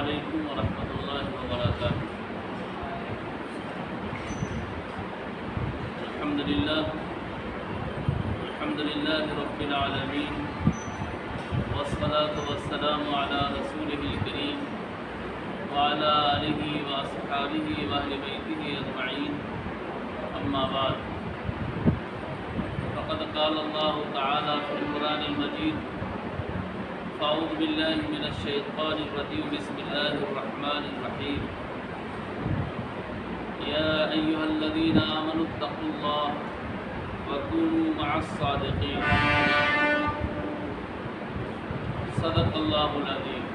علیکم ورحمۃ اللہ وبرکاتہ۔ الحمد للہ رب العالمین، والصلاة والسلام علی رسولہ الکریم وعلی آلہ واصحابہ واہل بیتہ اجمعین، اما بعد، فقد قال اللہ تعالی فی القرآن المجید: اعوذ باللہ من الشیطان الرجیم، بسم اللہ الرحمن الرحیم۔ یا ایہا الذین آمنوا اتقوا اللہ وکونوا مع الصادقین، صدق اللہ العظیم۔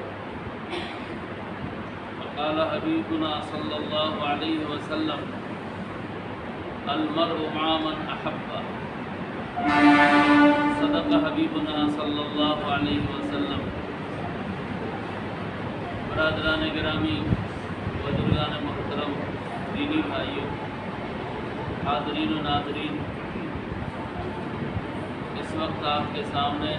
وقال حبیبنا صلی اللہ علیہ وسلم: المرء مع من احب، صدق حبیبنا صلی اللہ علیہ وسلم۔ برادران گرامی، بزرگان محترم، دینی بھائیوں، حاضرین و ناظرین، اس وقت آپ کے سامنے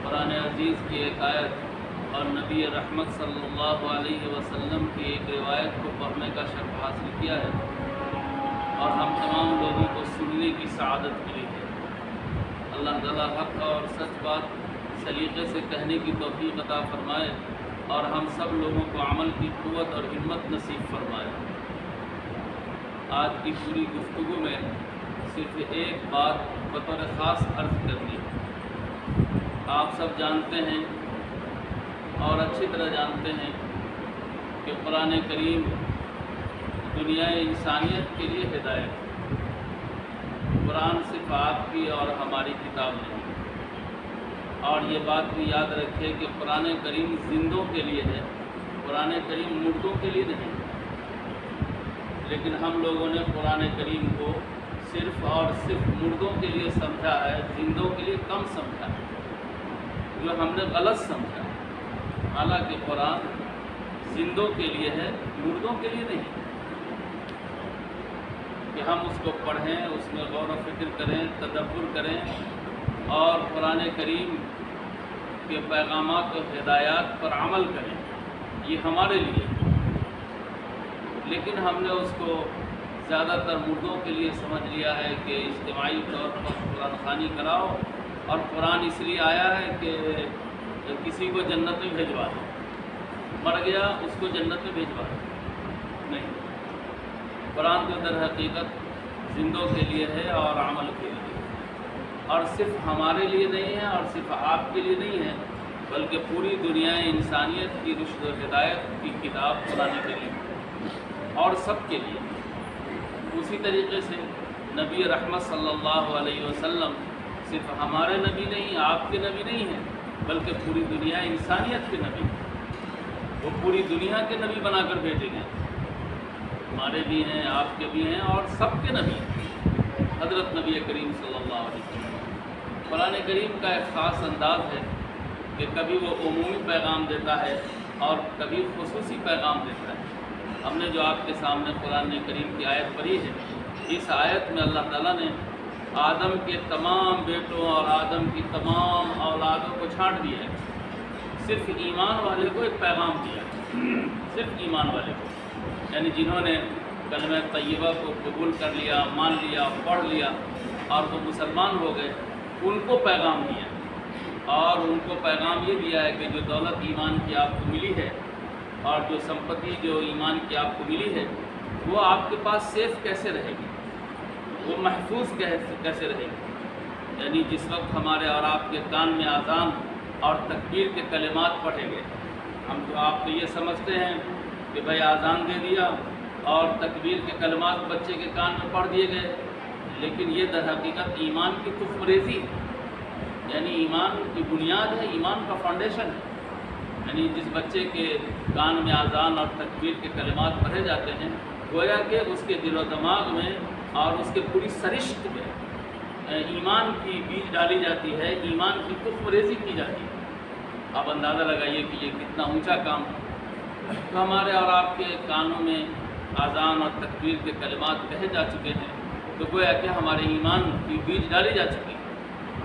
قرآن عزیز کی ایک آیت اور نبی رحمت صلی اللہ علیہ وسلم کی ایک روایت کو پڑھنے کا شرف حاصل کیا ہے، اور ہم تمام لوگوں کو سننے کی سعادت ملی ہے۔ اللہ تعالیٰ حق اور سچ بات سلیقے سے کہنے کی توفیق عطا فرمائے، اور ہم سب لوگوں کو عمل کی قوت اور ہمت نصیب فرمائے۔ آج کی پوری گفتگو میں صرف ایک بات بطور خاص عرض کرنی ہے۔ آپ سب جانتے ہیں اور اچھی طرح جانتے ہیں کہ قرآن کریم دنیا انسانیت کے لیے ہدایت ہے۔ قرآن صرف آپ کی اور ہماری کتاب نہیں، اور یہ بات بھی یاد رکھے کہ قرآن کریم زندوں کے لیے ہے، قرآن کریم مردوں کے لیے نہیں۔ لیکن ہم لوگوں نے قرآن کریم کو صرف اور صرف مردوں کے لیے سمجھا ہے، زندوں کے لیے کم سمجھا ہے، جو ہم نے غلط سمجھا ہے۔ حالانکہ قرآن زندوں کے لیے ہے، مردوں کے لیے نہیں، کہ ہم اس کو پڑھیں، اس میں غور و فکر کریں، تدبر کریں، اور قرآن کریم کے پیغامات و ہدایات پر عمل کریں، یہ ہمارے لیے۔ لیکن ہم نے اس کو زیادہ تر مردوں کے لیے سمجھ لیا ہے کہ اجتماعی طور پر قرآن خوانی کراؤ، اور قرآن اس لیے آیا ہے کہ کسی کو جنت میں بھیجوا دو، مر گیا اس کو جنت میں بھیجوا دو، نہیں۔ قرآن کو در حقیقت زندوں کے لیے ہے اور عمل کے لیے، اور صرف ہمارے لیے نہیں ہے اور صرف آپ کے لیے نہیں ہے، بلکہ پوری دنیا انسانیت کی رشد و ہدایت کی کتاب قرآن کریم اور سب کے لیے۔ اسی طریقے سے نبی رحمت صلی اللہ علیہ وسلم صرف ہمارے نبی نہیں، آپ کے نبی نہیں ہیں، بلکہ پوری دنیا انسانیت کے نبی ہیں۔ وہ پوری دنیا کے نبی بنا کر بھیجے گئے، ہمارے بھی ہیں، آپ کے بھی ہیں، اور سب کے نبی ہیں۔ حضرت نبی کریم صلی اللہ علیہ وسلم، قرآن کریم کا ایک خاص انداز ہے کہ کبھی وہ عمومی پیغام دیتا ہے اور کبھی خصوصی پیغام دیتا ہے۔ ہم نے جو آپ کے سامنے قرآن کریم کی آیت پڑھی ہے، اس آیت میں اللہ تعالیٰ نے آدم کے تمام بیٹوں اور آدم کی تمام اولادوں کو چھانٹ دیا ہے، صرف ایمان والے کو ایک پیغام دیا ہے، صرف ایمان والے کو، یعنی جنہوں نے کلمہ طیبہ کو قبول کر لیا، مان لیا، پڑھ لیا اور وہ مسلمان ہو گئے، ان کو پیغام دیا، اور ان کو پیغام یہ دیا ہے کہ جو دولت ایمان کی آپ کو ملی ہے اور جو سمپتی جو ایمان کی آپ کو ملی ہے، وہ آپ کے پاس سیف کیسے رہے گی، وہ محفوظ کیسے رہے گی۔ یعنی جس وقت ہمارے اور آپ کے کان میں اذان اور تکبیر کے کلمات پڑھے گئے، ہم تو آپ تو یہ سمجھتے ہیں کہ بھائی اذان دے دیا اور تکبیر کے کلمات بچے کے کان میں پڑھ دیے گئے، لیکن یہ در حقیقت ایمان کی تخمریزی ہے، یعنی ایمان کی بنیاد ہے، ایمان کا فاؤنڈیشن ہے۔ یعنی جس بچے کے کان میں اذان اور تکبیر کے کلمات پڑھے جاتے ہیں، گویا کہ اس کے دل و دماغ میں اور اس کے پوری سرشت میں ایمان کی بیج ڈالی جاتی ہے، ایمان کی تخمریزی کی جاتی ہے۔ آپ اندازہ لگائیے کہ یہ کتنا اونچا کام ہے۔ تو ہمارے اور آپ کے کانوں میں اذان اور تکبیر کے کلمات کہے جا چکے ہیں، تو گویا کہ ہمارے ایمان کی بیج ڈالی جا چکی ہے۔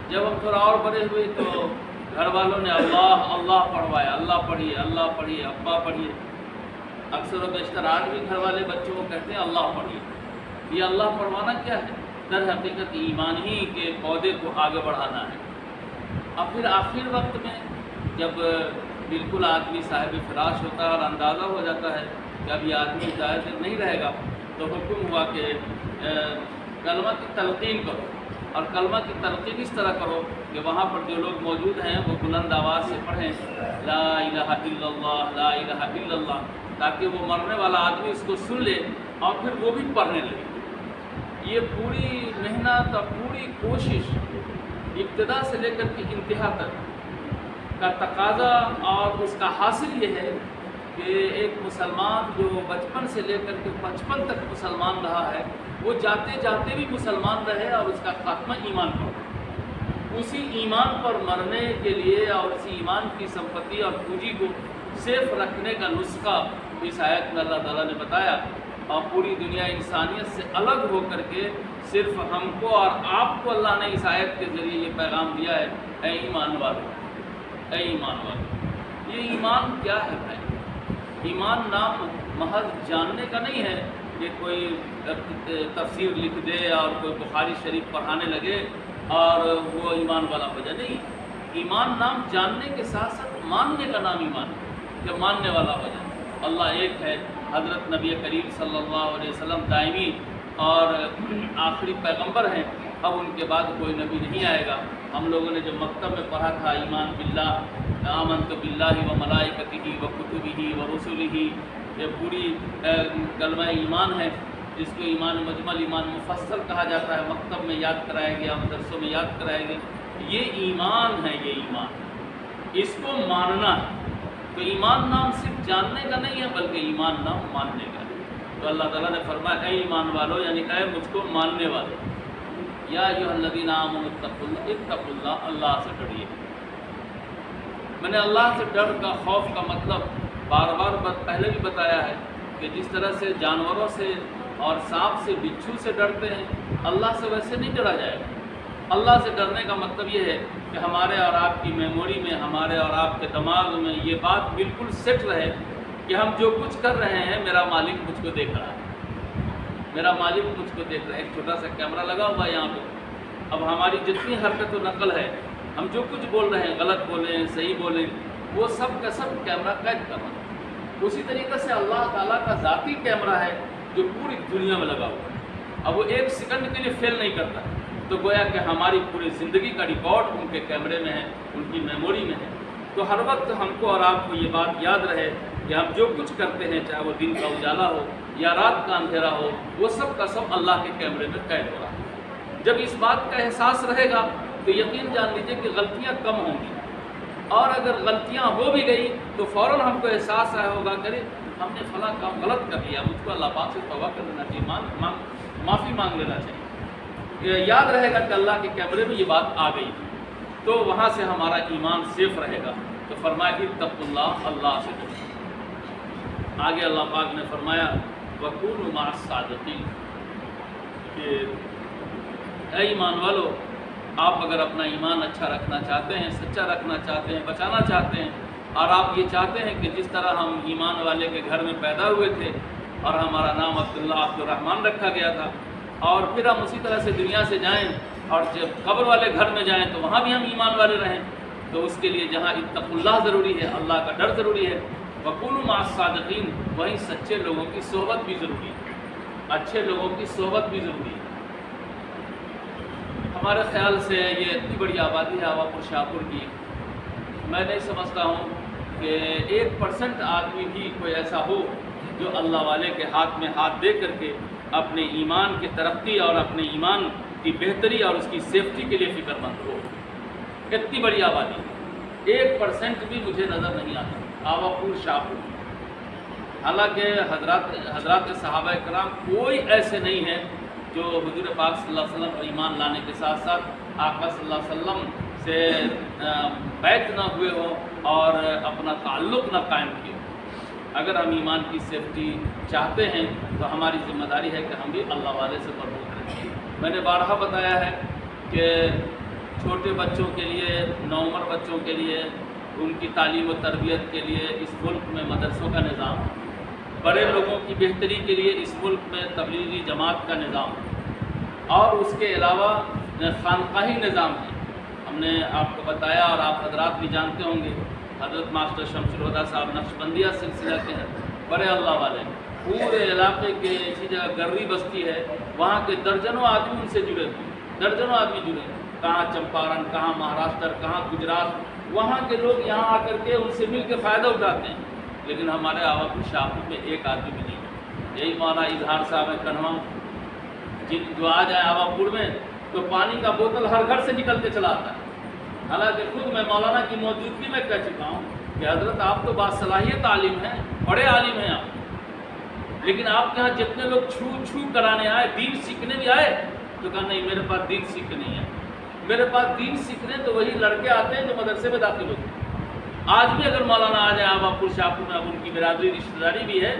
جب ہم تھوڑا اور بڑے ہوئے تو گھر والوں نے اللہ اللہ پڑھوایا، اللہ پڑھیے، اللہ پڑھیے، ابا پڑھیے۔ اکثر و بیشتر آج بھی گھر والے بچوں کو کہتے ہیں اللہ پڑھیے۔ یہ اللہ پڑھوانا کیا ہے؟ در حقیقت ایمان ہی کے پودے کو آگے بڑھانا ہے۔ اب پھر آخر وقت میں جب بالکل آدمی صاحب فراش ہوتا ہے اور اندازہ ہو جاتا ہے کہ اب یہ آدمی ہدایت نہیں رہے گا، تو حکم ہوا کہ کلمہ کی تلقین کرو، اور کلمہ کی تلقین اس طرح کرو کہ وہاں پر جو لوگ موجود ہیں وہ بلند آواز سے پڑھیں لا الہ الا اللہ، لا الہ الا اللہ، تاکہ وہ مرنے والا آدمی اس کو سن لے اور پھر وہ بھی پڑھنے لگے۔ یہ پوری محنت اور پوری کوشش ابتدا سے لے کر کے انتہا تک کا تقاضا اور اس کا حاصل یہ ہے کہ ایک مسلمان جو بچپن سے لے کر کے 55 تک مسلمان رہا ہے، وہ جاتے جاتے بھی مسلمان رہے اور اس کا خاتمہ ایمان پر ہو۔ اسی ایمان پر مرنے کے لیے اور اسی ایمان کی سمپتی اور پونجی کو سیف رکھنے کا نسخہ اس آیت میں اللہ تعالیٰ نے بتایا، اور پوری دنیا انسانیت سے الگ ہو کر کے صرف ہم کو اور آپ کو اللہ نے اس آیت کے ذریعے یہ پیغام دیا ہے، اے ایمان والو، اے ایمان والو۔ یہ ایمان کیا ہے بھائی؟ ایمان نام محض جاننے کا نہیں ہے کہ کوئی تفسیر لکھ دے اور کوئی بخاری شریف پڑھانے لگے اور وہ ایمان والا ہو جائے، نہیں۔ ایمان نام جاننے کے ساتھ ساتھ ماننے کا نام ایمان ہے، کہ ماننے والا ہو جائے۔ اللہ ایک ہے، حضرت نبی کریم صلی اللہ علیہ وسلم دائمی اور آخری پیغمبر ہیں، اب ان کے بعد کوئی نبی نہیں آئے گا۔ ہم لوگوں نے جو مکتب میں پڑھا تھا ایمان باللہ، آمنت باللہ و ملائکتہ و کتبہ و رسلہ، یہ پوری کلمہ ایمان ہے، جس کو ایمان مجمل، ایمان مفصل کہا جاتا ہے، مکتب میں یاد کرایا گیا، مدرسوں میں یاد کرایا گیا۔ یہ ایمان ہے، یہ ایمان، اس کو ماننا ہے۔ تو ایمان نام صرف جاننے کا نہیں ہے بلکہ ایمان نام ماننے کا ہے۔ تو اللہ تعالیٰ نے فرمایا اے ایمان والو، یعنی اے مجھ کو ماننے والے، یا ایھا الذین آمنوا اتقوا اللہ، اللہ سے ڈریے۔ میں نے اللہ سے ڈر کا، خوف کا مطلب بار بار پہلے بھی بتایا ہے کہ جس طرح سے جانوروں سے اور سانپ سے، بچھو سے ڈرتے ہیں، اللہ سے ویسے نہیں ڈرا جائے گا۔ اللہ سے ڈرنے کا مطلب یہ ہے کہ ہمارے اور آپ کی میموری میں، ہمارے اور آپ کے دماغ میں یہ بات بالکل سیٹ رہے کہ ہم جو کچھ کر رہے ہیں میرا مالک مجھ کو دیکھ رہا ہے، میرا مالک مجھ کو دیکھ رہا ہے۔ ایک چھوٹا سا کیمرہ لگا ہوا ہے یہاں پہ، اب ہماری جتنی حرکت و نقل ہے، ہم جو کچھ بول رہے ہیں، غلط بولیں صحیح بولیں، وہ سب کا سب کیمرہ قید کر رہا ہے۔ اسی طریقے سے اللہ تعالیٰ کا ذاتی کیمرہ ہے جو پوری دنیا میں لگا ہوا ہے، اب وہ ایک سیکنڈ کے لیے فیل نہیں کرتا، تو گویا کہ ہماری پوری زندگی کا ریکارڈ ان کے کیمرے میں ہے، ان کی میموری میں ہے۔ تو ہر وقت ہم کو اور آپ کو یہ بات یاد رہے کہ ہم جو کچھ کرتے ہیں، چاہے وہ دن کا اجالا ہو یا رات کا اندھیرا ہو، وہ سب کا سب اللہ کے کیمرے میں قید ہو رہا ہے۔ جب اس بات کا احساس رہے گا تو یقین جان لیجیے کہ غلطیاں کم ہوں گی، اور اگر غلطیاں ہو بھی گئی تو فوراً ہم کو احساس آیا ہوگا کہ ہم نے فلاں کام غلط کر لیا، مجھ کو اللہ پاک سے توبہ کر لینا چاہیے، معافی مانگ لینا چاہیے۔ یاد رہے گا کہ اللہ کے کیمرے میں یہ بات آ گئی، تو وہاں سے ہمارا ایمان سیف رہے گا۔ تو فرمایا اتقوا اللہ، اللہ سے ڈرو۔ آگے اللہ پاک نے فرمایا وَكُونُوا مَعَ الصَّادِقِينَ، کہ اے ایمان والو، آپ اگر اپنا ایمان اچھا رکھنا چاہتے ہیں، سچا رکھنا چاہتے ہیں، بچانا چاہتے ہیں، اور آپ یہ چاہتے ہیں کہ جس طرح ہم ایمان والے کے گھر میں پیدا ہوئے تھے اور ہمارا نام عبداللہ عبدالرحمن رکھا گیا تھا، اور پھر ہم اسی طرح سے دنیا سے جائیں اور جب قبر والے گھر میں جائیں تو وہاں بھی ہم ایمان والے رہیں، تو اس کے لیے جہاں اتقوا اللہ ضروری ہے، اللہ کا ڈر ضروری ہے، وَكُونُوا مَعَ الصَّادِقِينَ، وہیں سچے لوگوں کی صحبت بھی ضروری ہے، اچھے لوگوں کی صحبت بھی ضروری ہے۔ ہمارے خیال سے یہ اتنی بڑی آبادی ہے آوا پور شاہپور کی، میں نہیں سمجھتا ہوں کہ 1% آدمی بھی کوئی ایسا ہو جو اللہ والے کے ہاتھ میں ہاتھ دے کر کے اپنے ایمان کی ترقی اور اپنے ایمان کی بہتری اور اس کی سیفٹی کے لیے فکر مند ہو۔ اتنی بڑی آبادی 1% بھی مجھے نظر نہیں آتا آوا پور شاہپور۔ حالانکہ حضرات صحابہ کرام کوئی ایسے نہیں ہیں جو حضور پاک صلی اللہ علیہ وسلم پر ایمان لانے کے ساتھ ساتھ آقا صلی اللہ علیہ وسلم سے بیعت نہ ہوئے ہوں اور اپنا تعلق نہ قائم کیے۔ اگر ہم ایمان کی سیفٹی چاہتے ہیں تو ہماری ذمہ داری ہے کہ ہم بھی اللہ والے سے مربوط رہیں۔ میں نے بارہا بتایا ہے کہ چھوٹے بچوں کے لیے، نوعمر بچوں کے لیے، ان کی تعلیم و تربیت کے لیے اس ملک میں مدرسوں کا نظام، بڑے لوگوں کی بہتری کے لیے اس ملک میں تبلیغی جماعت کا نظام، اور اس کے علاوہ خانقاہی نظام ہے۔ ہم نے آپ کو بتایا اور آپ حضرات بھی جانتے ہوں گے، حضرت ماسٹر شمس الہدیٰ صاحب نقشبندیہ سلسلہ کے ہیں، بڑے اللہ والے، پورے علاقے کے ایسی جگہ گرری بستی ہے، وہاں کے درجنوں آدمی ان سے جڑے ہوئے، درجنوں آدمی جڑے ہیں، کہاں چمپارن، کہاں مہاراشٹر، کہاں گجرات، وہاں کے لوگ یہاں آ کر کے ان سے مل کے فائدہ اٹھاتے ہیں۔ لیکن ہمارے آوام شاہپور میں ایک آدمی بھی نہیں ہے۔ یہی مولانا اظہار صاحب ہے کنھوا، جو آ جائے آوامپور میں تو پانی کا بوتل ہر گھر سے نکل کے چلا آتا ہے۔ حالانکہ خود میں مولانا کی موجودگی میں کہہ چکا ہوں کہ حضرت آپ تو باصلاحیت عالم ہیں، بڑے عالم ہیں آپ، لیکن آپ کے یہاں جتنے لوگ چھو کرانے آئے، دین سیکھنے بھی آئے، تو کہا نہیں میرے پاس دین سیکھنے نہیں ہے، میرے پاس دین سیکھنے تو وہی لڑکے آتے ہیں جو مدرسے میں داخل ہوتے ہیں۔ آج بھی اگر مولانا آ جائے آوامپور شاہپور میں، اب ان کی برادری رشتہ داری بھی ہے،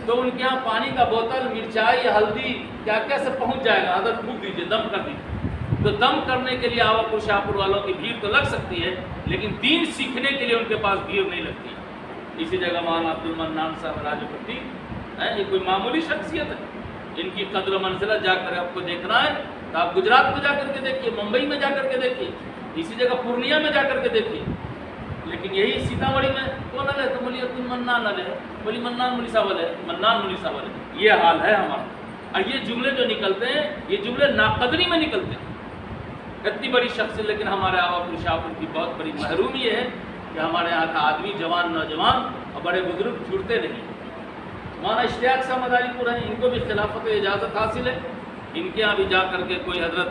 تو ان کے یہاں پانی کا بوتل، مرچائی، ہلدی کیا کیا سے پہنچ جائے گا، حضرت پھونک دیجیے، دم کر دیجیے۔ تو دم کرنے کے لیے آوامپور شاہپور والوں کی بھیڑ تو لگ سکتی ہے، لیکن دین سیکھنے کے لیے ان کے پاس بھیڑ نہیں لگتی۔ اسی جگہ مولانا عبد المنان صاحب راجپوتی، یہ کوئی معمولی شخصیت ہے، ان کی قدر و منزلت جا کر آپ کو دیکھنا ہے تو آپ گجرات میں جا کر کے دیکھیے، ممبئی میں جا کر کے دیکھیے، اسی جگہ پورنیہ میں جا کر کے دیکھیے۔ لیکن یہی سیتامڑھی میں کون نہ رہے تو مولوی عبد المنان نہ رہے، مولوی منان مولوی صاحب ہے، منان مولوی صاحب ہے، یہ حال ہے ہمارا۔ اور یہ جملے جو نکلتے ہیں، یہ جملے ناقدری میں نکلتے ہیں، اتنی بڑی شخص، لیکن ہمارے آوامپور شاہپور کی بہت بڑی محروم یہ ہے کہ ہمارے یہاں کا آدمی، جوان نوجوان اور بڑے بزرگ جڑتے نہیں۔ مولانا اشتیاق صاحب مداری پور ہیں، ان کو بھی خلافت اجازت حاصل ہے، ان کے یہاں بھی جا کر کے کوئی حضرت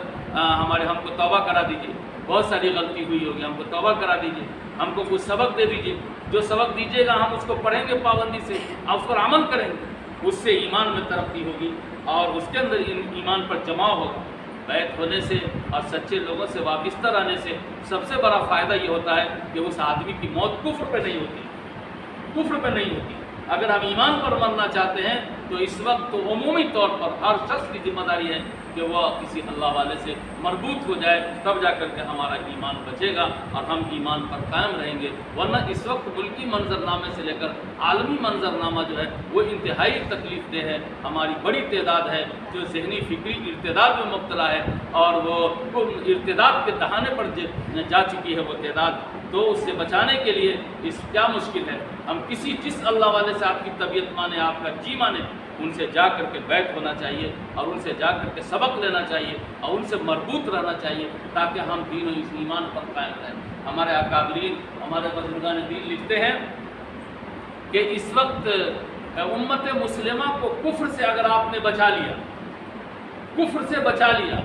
ہم کو توبہ کرا دیجیے، بہت ساری غلطی ہوئی ہوگی، ہم کو توبہ کرا دیجیے، ہم کو کچھ سبق دے دیجیے، جو سبق دیجیے گا ہم اس کو پڑھیں گے پابندی سے، اس پر عمل کریں گے، اس سے ایمان میں ترقی ہوگی اور اس کے اندر ایمان پر جماع ہوگا۔ بیعت ہونے سے اور سچے لوگوں سے وابستہ رہنے سے سب سے بڑا فائدہ یہ ہوتا ہے کہ اس آدمی کی موت کفر پہ نہیں ہوتی، کفر پہ نہیں ہوتی۔ اگر ہم ایمان پر مرنا چاہتے ہیں تو اس وقت تو عمومی طور پر ہر شخص کی ذمہ داری ہے کہ وہ کسی اللہ والے سے مربوط ہو جائے، تب جا کر کے ہمارا ایمان بچے گا اور ہم ایمان پر قائم رہیں گے۔ ورنہ اس وقت ملکی منظرنامے سے لے کر عالمی منظرنامہ جو ہے وہ انتہائی تکلیف دہ ہے۔ ہماری بڑی تعداد ہے جو ذہنی فکری ارتداد میں مبتلا ہے اور وہ ارتداد کے دہانے پر جا چکی ہے وہ تعداد۔ تو اس سے بچانے کے لیے اس کیا مشکل ہے، ہم کسی جس اللہ والے سے آپ کی طبیعت مانے، آپ کا جی مانے، ان سے جا کر کے بیعت ہونا چاہیے اور ان سے جا کر کے سبق لینا چاہیے اور ان سے مربوط رہنا چاہیے تاکہ ہم دین و اس ایمان پر قائم رہیں۔ ہمارے اکابرین، ہمارے بزرگان دین لکھتے ہیں کہ اس وقت امت مسلمہ کو کفر سے اگر آپ نے بچا لیا، کفر سے بچا لیا،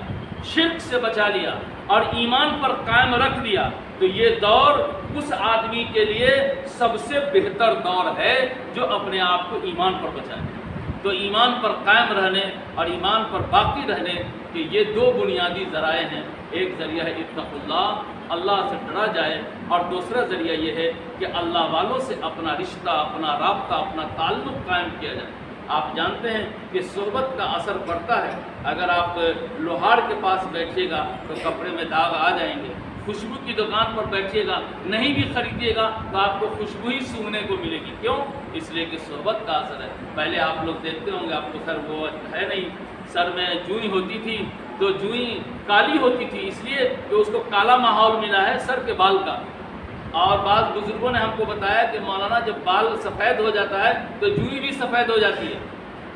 شرک سے بچا لیا اور ایمان پر قائم رکھ دیا، تو یہ دور اس آدمی کے لیے سب سے بہتر دور ہے جو اپنے آپ کو ایمان پر بچائے۔ تو ایمان پر قائم رہنے اور ایمان پر باقی رہنے کے یہ دو بنیادی ذرائع ہیں۔ ایک ذریعہ ہے اتقوا اللہ، اللہ سے ڈرا جائے، اور دوسرا ذریعہ یہ ہے کہ اللہ والوں سے اپنا رشتہ، اپنا رابطہ، اپنا تعلق قائم کیا جائے۔ آپ جانتے ہیں کہ صحبت کا اثر پڑتا ہے۔ اگر آپ لوہار کے پاس بیٹھیے گا تو کپڑے میں داغ آ جائیں گے، خوشبو کی دکان پر بیٹھیے گا، نہیں بھی خریدیے گا تو آپ کو خوشبو ہی سونگنے کو ملے گی۔ کیوں؟ اس لیے کہ صحبت کا اثر ہے۔ پہلے آپ لوگ دیکھتے ہوں گے، آپ کو سر وہ ہے نہیں، سر میں جوئی ہوتی تھی تو جوئی کالی ہوتی تھی، اس لیے کہ اس کو کالا ماحول ملا ہے سر کے بال کا۔ اور بعض بزرگوں نے ہم کو بتایا کہ مولانا جب بال سفید ہو جاتا ہے تو جوئی بھی سفید ہو جاتی ہے۔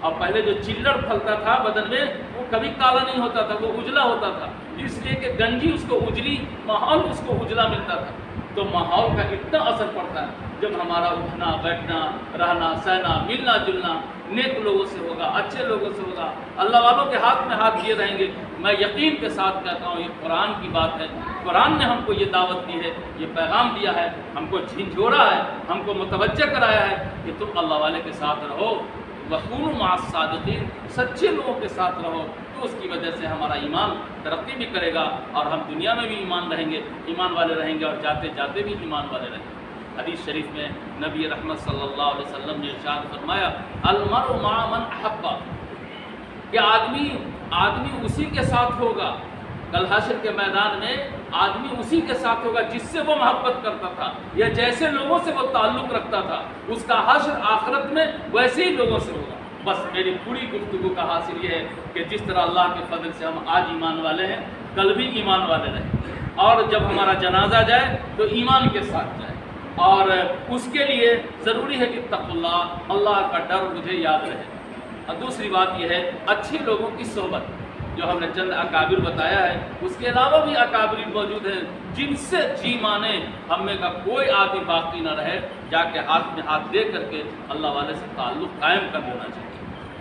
اور پہلے جو چلڑ پھلتا تھا بدن میں وہ کبھی کالا نہیں ہوتا تھا، وہ اجلا ہوتا تھا، اس لیے کہ گنجی اس کو اجلی، ماحول اس کو اجلا ملتا تھا۔ تو ماحول کا اتنا اثر پڑتا ہے جب ہمارا اٹھنا بیٹھنا رہنا سہنا ملنا جلنا نیک لوگوں سے ہوگا، اچھے لوگوں سے ہوگا، اللہ والوں کے ہاتھ میں ہاتھ دیے رہیں گے۔ میں یقین کے ساتھ کہتا ہوں یہ قرآن کی بات ہے، قرآن نے ہم کو یہ دعوت دی ہے، یہ پیغام دیا ہے، ہم کو جھنجھوڑا ہے، ہم کو متوجہ کرایا ہے کہ تم اللہ والے کے ساتھ رہو، وَكُونُوا مَعَ الصَّادِقِينَ، سچے لوگوں کے ساتھ رہو، تو اس کی وجہ سے ہمارا ایمان ترقی بھی کرے گا اور ہم دنیا میں بھی ایمان رہیں گے، ایمان والے رہیں گے اور جاتے جاتے بھی ایمان والے رہیں گے۔ حدیث شریف میں نبی رحمت صلی اللہ علیہ وسلم نے ارشاد فرمایا المرء مع من احب، کہ آدمی اسی کے ساتھ ہوگا کل حشر کے میدان میں آدمی اسی کے ساتھ ہوگا جس سے وہ محبت کرتا تھا یا جیسے لوگوں سے وہ تعلق رکھتا تھا، اس کا حشر آخرت میں ویسے ہی لوگوں سے ہوگا۔ بس میری پوری گفتگو کا حاصل یہ ہے کہ جس طرح اللہ کے فضل سے ہم آج ایمان والے ہیں، کل بھی ایمان والے رہیں، اور جب ہمارا جنازہ جائے تو ایمان کے ساتھ جائے، اور اس کے لیے ضروری ہے کہ تقوی اللہ کا ڈر مجھے یاد رہے۔ اور دوسری بات یہ ہے اچھے لوگوں کی صحبت، جو ہم نے چند اکابر بتایا ہے، اس کے علاوہ بھی اکابر موجود ہیں جن سے جی مانے ہم میں کا کوئی آدمی باقی نہ رہے، جا کے ہاتھ میں ہاتھ دے کر کے اللہ والے سے تعلق قائم کر دینا چاہیے۔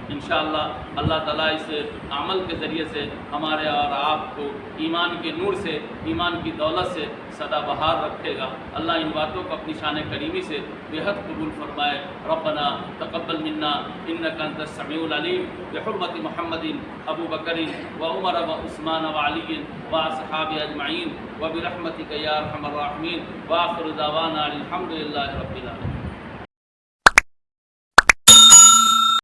انشاءاللہ اللہ تعالیٰ اس عمل کے ذریعے سے ہمارے اور آپ کو ایمان کے نور سے، ایمان کی دولت سے سدا بہار رکھے گا۔ اللہ ان باتوں کو اپنی شان کریمی سے بےحد قبول فرمائے۔ ربنا تقبل منا انک انت السمیع العلیم، بحرمت محمد ابو بکر و عمر و عثمان و علی و اصحاب اجمعین، و برحمتک یا ارحم الراحمین، وآخر دعوانا الحمد للہ رب العالمین۔